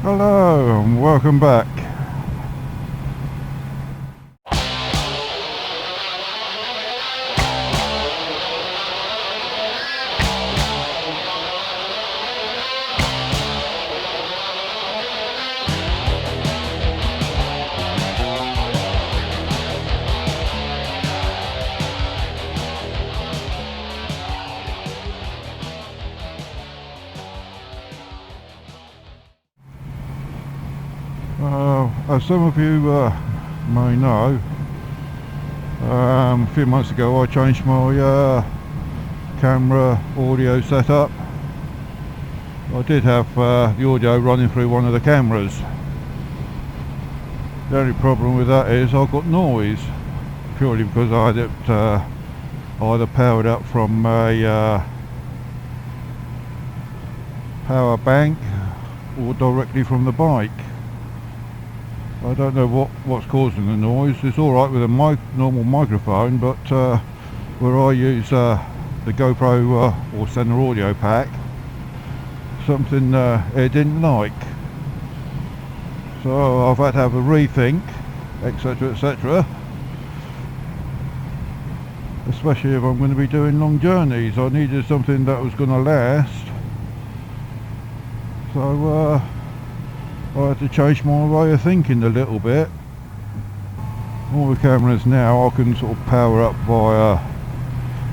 Hello and welcome back. As some of you may know, a few months ago I changed my camera audio setup. I did have the audio running through one of the cameras. The only problem with that is I've got noise, purely because I had it either powered up from a power bank or directly from the bike. I don't know what's causing the noise. It's alright with a normal microphone, but where I use the GoPro or Sena audio pack, something it didn't like. So I've had to have a rethink, etc, etc. Especially if I'm going to be doing long journeys. I needed something that was going to last. So I had to change my way of thinking a little bit. All the cameras now I can sort of power up via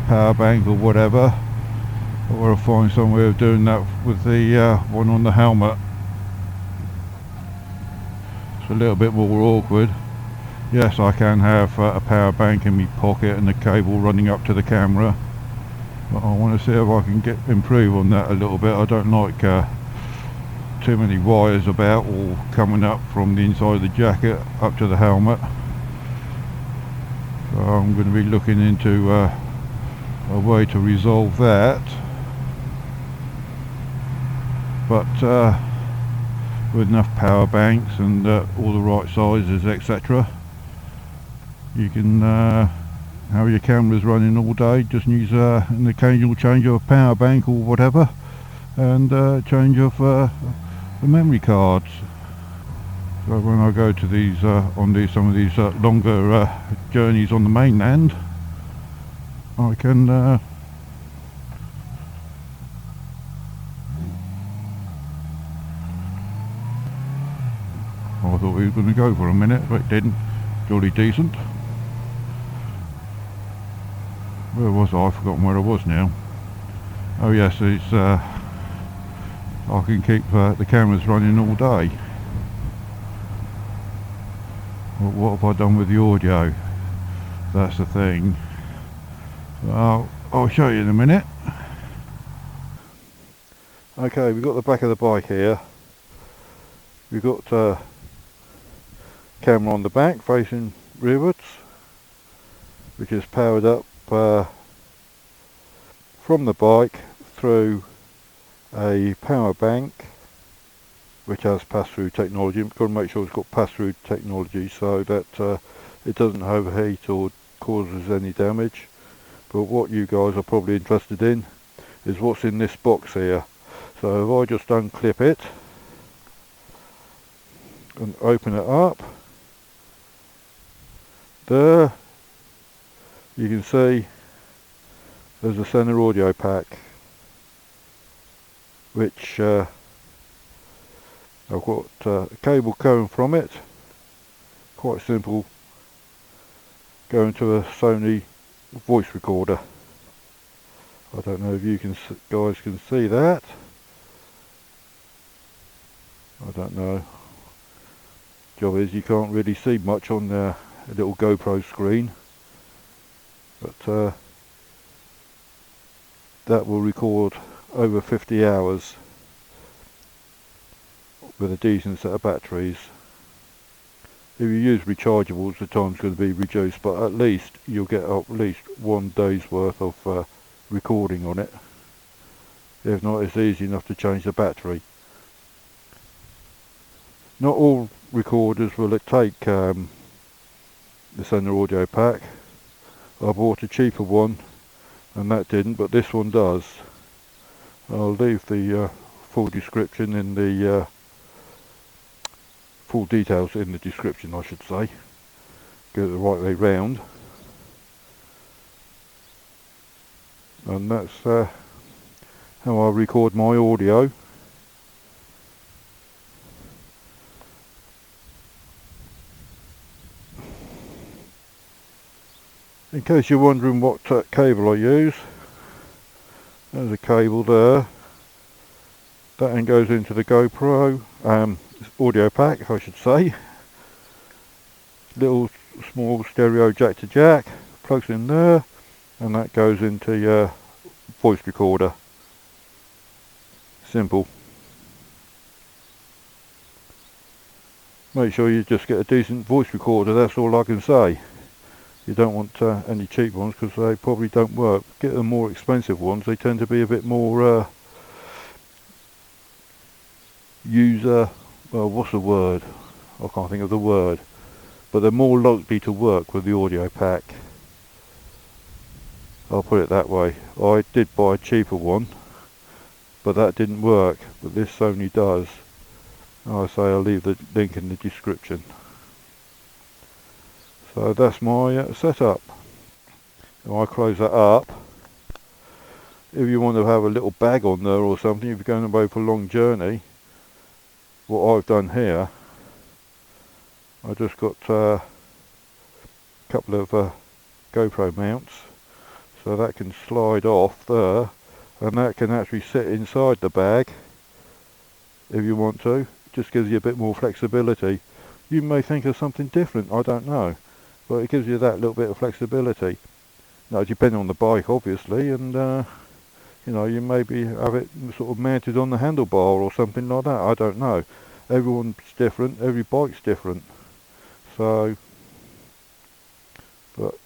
power bank or whatever. I've got to find some way of doing that with the one on the helmet. It's a little bit more awkward. Yes, I can have a power bank in my pocket and the cable running up to the camera, but I want to see if I can improve on that a little bit. I don't like too many wires about or coming up from the inside of the jacket up to the helmet. So I'm going to be looking into a way to resolve that, but with enough power banks and all the right sizes, etc, you can have your cameras running all day. Just use an occasional change of a power bank or whatever, and change of the memory cards. So when I go to these some of these longer journeys on the mainland, I can I thought we were going to go for a minute, but it didn't. Jolly decent. Where was I? I've forgotten where I was now. Oh yes, it's I can keep the cameras running all day. But what have I done with the audio? That's the thing. I'll show you in a minute. Okay, we've got the back of the bike here. We've got camera on the back facing rearwards, which is powered up from the bike through a power bank which has pass-through technology. We've got to make sure it's got pass-through technology so that it doesn't overheat or causes any damage. But what you guys are probably interested in is what's in this box here. So if I just unclip it and open it up, there you can see there's a Sena audio pack, which I've got a cable coming from it, quite simple, going to a Sony voice recorder. I don't know if you guys can see that. I don't know. Job is you can't really see much on the little GoPro screen, but that will record over 50 hours with a decent set of batteries. If you use rechargeables, the time's going to be reduced, but at least you'll get at least 1 day's worth of recording on it. If not, it's easy enough to change the battery. Not all recorders will take the Sena audio pack. I bought a cheaper one and that didn't, but this one does. I'll leave the full description in the full details in the description, I should say. Get it the right way round. And that's how I record my audio. In case you're wondering what cable I use, there's a cable there. That then goes into the GoPro audio pack, I should say. Little small stereo jack to jack, plugs in there, and that goes into your voice recorder. Simple. Make sure you just get a decent voice recorder, that's all I can say. You don't want any cheap ones because they probably don't work. Get the more expensive ones, they tend to be a bit more user, well, what's the word? I can't think of the word. But they're more likely to work with the audio pack. I'll put it that way. I did buy a cheaper one, but that didn't work. But this Sony does. I say I'll leave the link in the description. So that's my setup. Now I close that up. If you want to have a little bag on there or something, if you're going away for a long journey, what I've done here, I just got a couple of GoPro mounts, so that can slide off there, and that can actually sit inside the bag if you want to. Just gives you a bit more flexibility. You may think of something different, I don't know. But it gives you that little bit of flexibility. Now, depending on the bike, obviously, and you know, you maybe have it sort of mounted on the handlebar or something like that. I don't know. Everyone's different. Every bike's different. So, but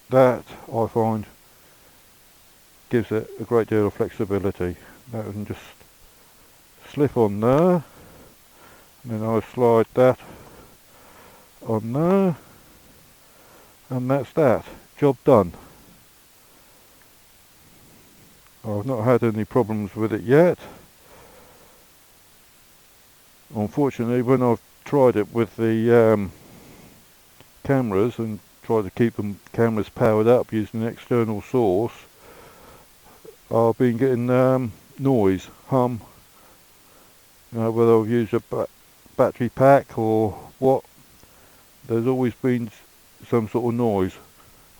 that I find gives it a great deal of flexibility. That can just slip on there, and then I slide that on there. And that's that. Job done. I've not had any problems with it yet. Unfortunately, when I've tried it with the cameras and tried to keep the cameras powered up using an external source, I've been getting noise, hum. You know, whether I've used a battery pack or what, there's always been some sort of noise.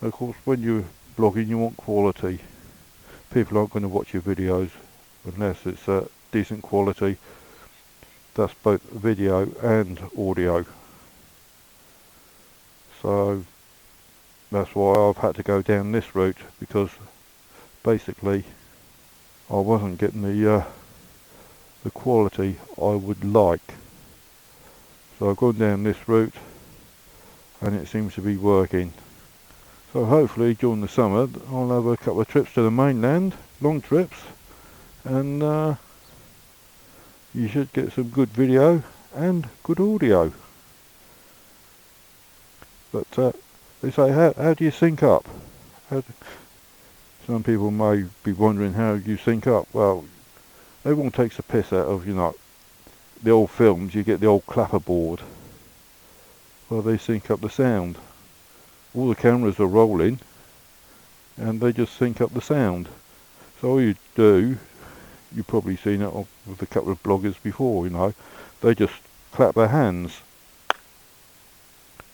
Of course, when you're vlogging, you want quality. People aren't going to watch your videos unless it's decent quality. That's both video and audio. So that's why I've had to go down this route, because basically I wasn't getting the quality I would like. So I've gone down this route, and it seems to be working. So hopefully during the summer I'll have a couple of trips to the mainland, long trips, and you should get some good video and good audio. But they say, how do you sync up? Some people may be wondering how you sync up. Well, everyone takes a piss out of, you know, the old films. You get the old clapper board. Well, they sync up the sound. All the cameras are rolling, and they just sync up the sound. So all you do, you've probably seen it with a couple of bloggers before, you know, they just clap their hands,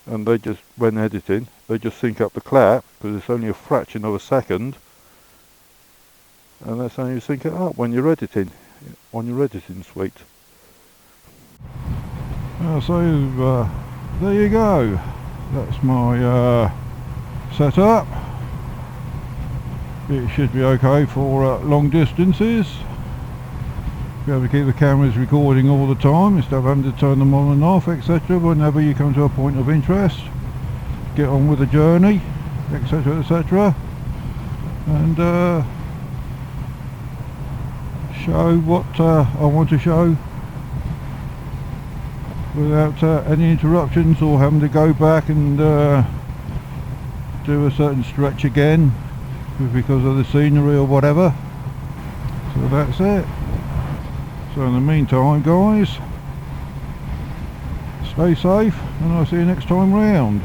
and they just, when editing, they just sync up the clap, because it's only a fraction of a second, and that's how you sync it up when you're editing, on your editing suite. So there you go. That's my setup. It should be okay for long distances. Be able to keep the cameras recording all the time instead of having to turn them on and off, etc. Whenever you come to a point of interest, get on with the journey, etc, etc, and show what I want to show without any interruptions, or having to go back and do a certain stretch again because of the scenery or whatever. So that's it. So in the meantime, guys, stay safe, and I'll see you next time round.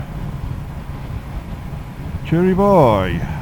Cheery bye.